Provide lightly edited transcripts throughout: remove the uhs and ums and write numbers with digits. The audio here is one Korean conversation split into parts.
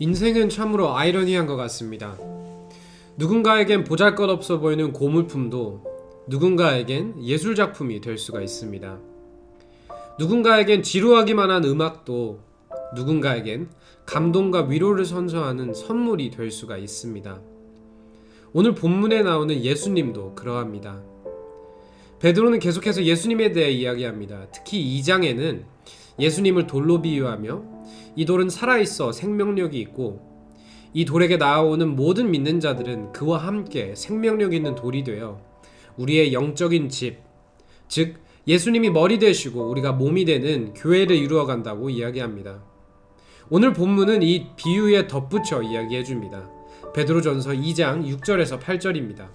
인생은 참으로 아이러니한 것 같습니다. 누군가에겐 보잘것없어 보이는 고물품도 누군가에겐 예술작품이 될 수가 있습니다. 누군가에겐 지루하기만 한 음악도 누군가에겐 감동과 위로를 선사하는 선물이 될 수가 있습니다. 오늘 본문에 나오는 예수님도 그러합니다. 베드로는 계속해서 예수님에 대해 이야기합니다. 특히 2장에는 예수님을 돌로 비유하며 이 돌은 살아있어 생명력이 있고 이 돌에게 나아오는 모든 믿는 자들은 그와 함께 생명력 있는 돌이 되어 우리의 영적인 집, 즉 예수님이 머리 되시고 우리가 몸이 되는 교회를 이루어 간다고 이야기합니다. 오늘 본문은 이 비유에 덧붙여 이야기해 줍니다. 베드로전서 2장 6절에서 8절입니다.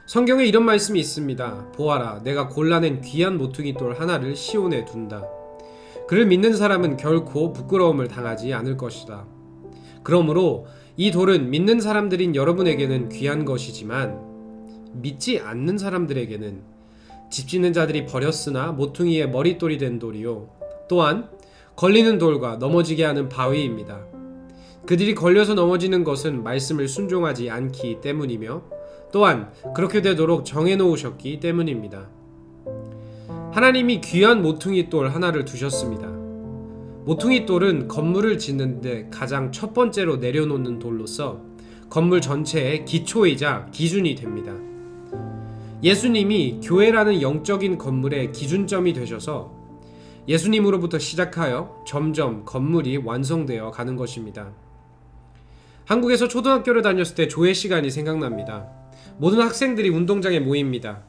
성경에 이런 말씀이 있습니다. 보아라, 내가 골라낸 귀한 모퉁이 돌 하나를 시온에 둔다. 그를 믿는 사람은 결코 부끄러움을 당하지 않을 것이다. 그러므로 이 돌은 믿는 사람들인 여러분에게는 귀한 것이지만 믿지 않는 사람들에게는 집 짓는 자들이 버렸으나 모퉁이의 머릿돌이 된 돌이요 또한 걸리는 돌과 넘어지게 하는 바위입니다. 그들이 걸려서 넘어지는 것은 말씀을 순종하지 않기 때문이며 또한 그렇게 되도록 정해놓으셨기 때문입니다. 하나님이 귀한 모퉁이 돌 하나를 두셨습니다. 모퉁이 돌은 건물을 짓는데 가장 첫 번째로 내려놓는 돌로서 건물 전체의 기초이자 기준이 됩니다. 예수님이 교회라는 영적인 건물의 기준점이 되셔서 예수님으로부터 시작하여 점점 건물이 완성되어 가는 것입니다. 한국에서 초등학교를 다녔을 때 조회 시간이 생각납니다. 모든 학생들이 운동장에 모입니다.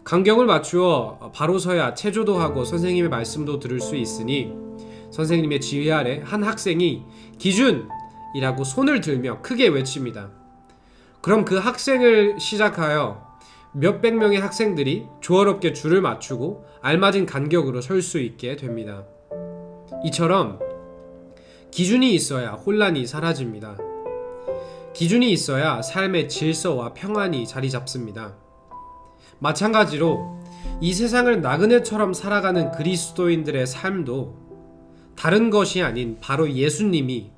간격을 맞추어 바로 서야 체조도 하고 선생님의 말씀도 들을 수 있으니 선생님의 지휘 아래 한 학생이 기준이라고 손을 들며 크게 외칩니다. 그럼 그 학생을 시작하여 몇백 명의 학생들이 조화롭게 줄을 맞추고 알맞은 간격으로 설 수 있게 됩니다. 이처럼 기준이 있어야 혼란이 사라집니다. 기준이 있어야 삶의 질서와 평안이 자리 잡습니다. 마찬가지로 이 세상을 나그네처럼 살아가는 그리스도인들의 삶도 다른 것이 아닌 바로 예수님이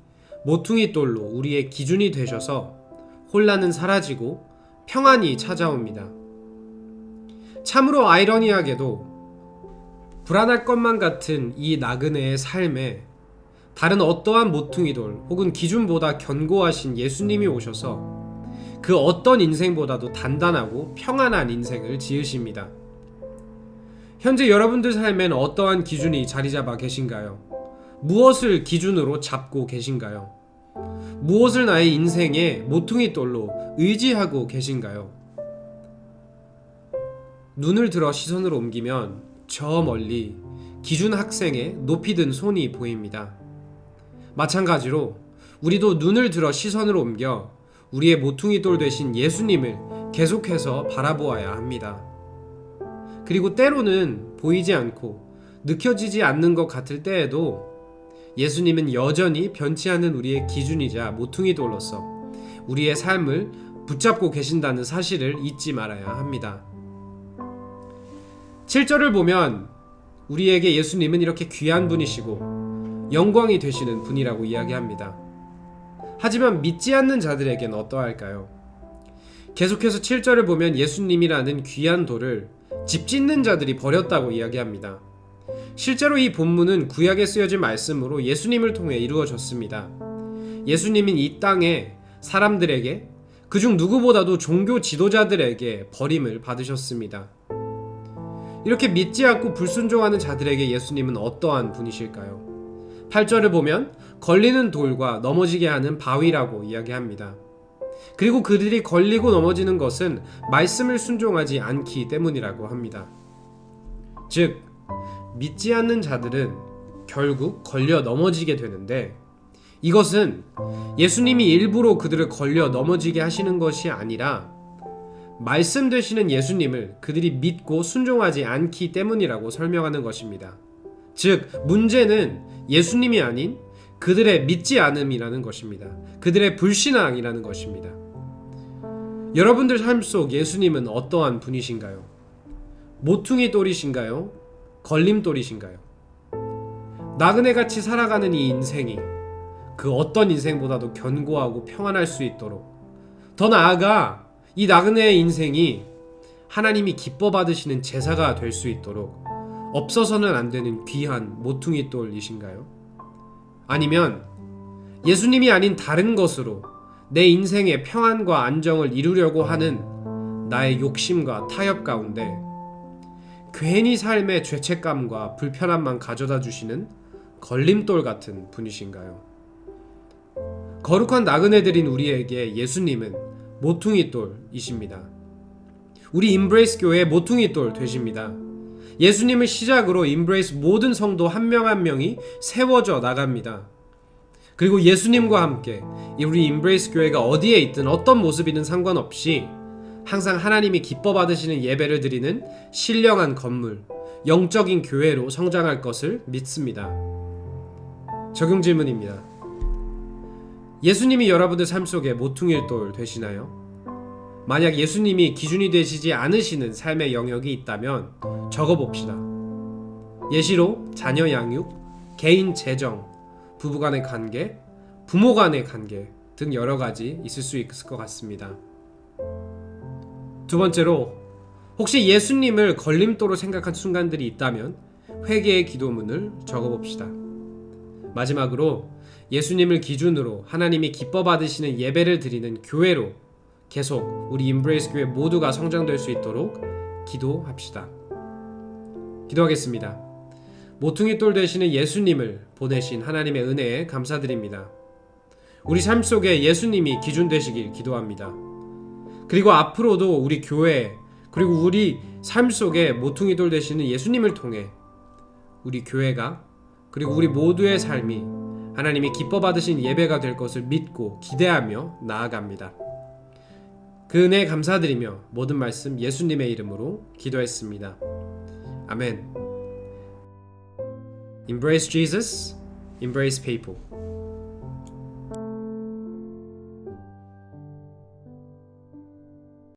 모퉁이 돌로 우리의 기준이 되셔서 혼란은 사라지고 평안이 찾아옵니다. 참으로 아이러니하게도 불안할 것만 같은 이 나그네의 삶에 다른 어떠한 모퉁이 돌 혹은 기준보다 견고하신 예수님이 오셔서 그 어떤 인생보다도 단단하고 평안한 인생을 지으십니다. 현재 여러분들 삶엔 어떠한 기준이 자리 잡아 계신가요? 무엇을 기준으로 잡고 계신가요? 무엇을 나의 인생의 모퉁이 돌로 의지하고 계신가요? 눈을 들어 시선을 옮기면 저 멀리 기준 학생의 높이 든 손이 보입니다. 마찬가지로 우리도 눈을 들어 시선을 옮겨 우리의 모퉁이 돌 되신 예수님을 계속해서 바라보아야 합니다. 그리고 때로는 보이지 않고 느껴지지 않는 것 같을 때에도 예수님은 여전히 변치 않은 우리의 기준이자 모퉁이 돌로서 우리의 삶을 붙잡고 계신다는 사실을 잊지 말아야 합니다. 7절을 보면 우리에게 예수님은 이렇게 귀한 분이시고 영광이 되시는 분이라고 이야기합니다. 하지만 믿지 않는 자들에겐 어떠할까요? 계속해서 7절을 보면 예수님이라는 귀한 돌을 집 짓는 자들이 버렸다고 이야기합니다. 실제로 이 본문은 구약에 쓰여진 말씀으로 예수님을 통해 이루어졌습니다. 예수님은 이 땅에 사람들에게 그중 누구보다도 종교 지도자들에게 버림을 받으셨습니다. 이렇게 믿지 않고 불순종하는 자들에게 예수님은 어떠한 분이실까요? 8절을 보면 걸리는 돌과 넘어지게 하는 바위라고 이야기합니다. 그리고 그들이 걸리고 넘어지는 것은 말씀을 순종하지 않기 때문이라고 합니다. 즉 믿지 않는 자들은 결국 걸려 넘어지게 되는데 이것은 예수님이 일부러 그들을 걸려 넘어지게 하시는 것이 아니라 말씀 되시는 예수님을 그들이 믿고 순종하지 않기 때문이라고 설명하는 것입니다. 즉 문제는 예수님이 아닌 그들의 믿지 않음이라는 것입니다. 그들의 불신앙이라는 것입니다. 여러분들 삶 속 예수님은 어떠한 분이신가요? 모퉁이 돌이신가요? 걸림돌이신가요? 나그네같이 살아가는 이 인생이 그 어떤 인생보다도 견고하고 평안할 수 있도록, 더 나아가 이 나그네의 인생이 하나님이 기뻐 받으시는 제사가 될 수 있도록 없어서는 안 되는 귀한 모퉁이 돌이신가요? 아니면 예수님이 아닌 다른 것으로 내 인생의 평안과 안정을 이루려고 하는 나의 욕심과 타협 가운데 괜히 삶의 죄책감과 불편함만 가져다 주시는 걸림돌 같은 분이신가요? 거룩한 나그네들인 우리에게 예수님은 모퉁이 돌이십니다. 우리 임브레이스 교회의 모퉁이 돌 되십니다. 예수님을 시작으로 임브레이스 모든 성도 한 명 한 명이 세워져 나갑니다. 그리고 예수님과 함께 우리 임브레이스 교회가 어디에 있든 어떤 모습이든 상관없이 항상 하나님이 기뻐 받으시는 예배를 드리는 신령한 건물, 영적인 교회로 성장할 것을 믿습니다. 적용 질문입니다. 예수님이 여러분들 삶 속에 모퉁이 돌 되시나요? 만약 예수님이 기준이 되시지 않으시는 삶의 영역이 있다면 적어봅시다. 예시로 자녀 양육, 개인 재정, 부부 간의 관계, 부모 간의 관계 등 여러 가지 있을 수 있을 것 같습니다. 두 번째로, 혹시 예수님을 걸림돌로 생각한 순간들이 있다면 회개의 기도문을 적어봅시다. 마지막으로, 예수님을 기준으로 하나님이 기뻐 받으시는 예배를 드리는 교회로 계속 우리 임브레이스 교회 모두가 성장될 수 있도록 기도합시다. 기도하겠습니다. 모퉁이 돌 되시는 예수님을 보내신 하나님의 은혜에 감사드립니다. 우리 삶 속에 예수님이 기준 되시길 기도합니다. 그리고 앞으로도 우리 교회, 그리고 우리 삶 속에 모퉁이 돌 되시는 예수님을 통해 우리 교회가, 그리고 우리 모두의 삶이 하나님이 기뻐 받으신 예배가 될 것을 믿고 기대하며 나아갑니다. 그 은혜에 감사드리며 모든 말씀 예수님의 이름으로 기도했습니다. 아멘. Embrace Jesus, embrace people.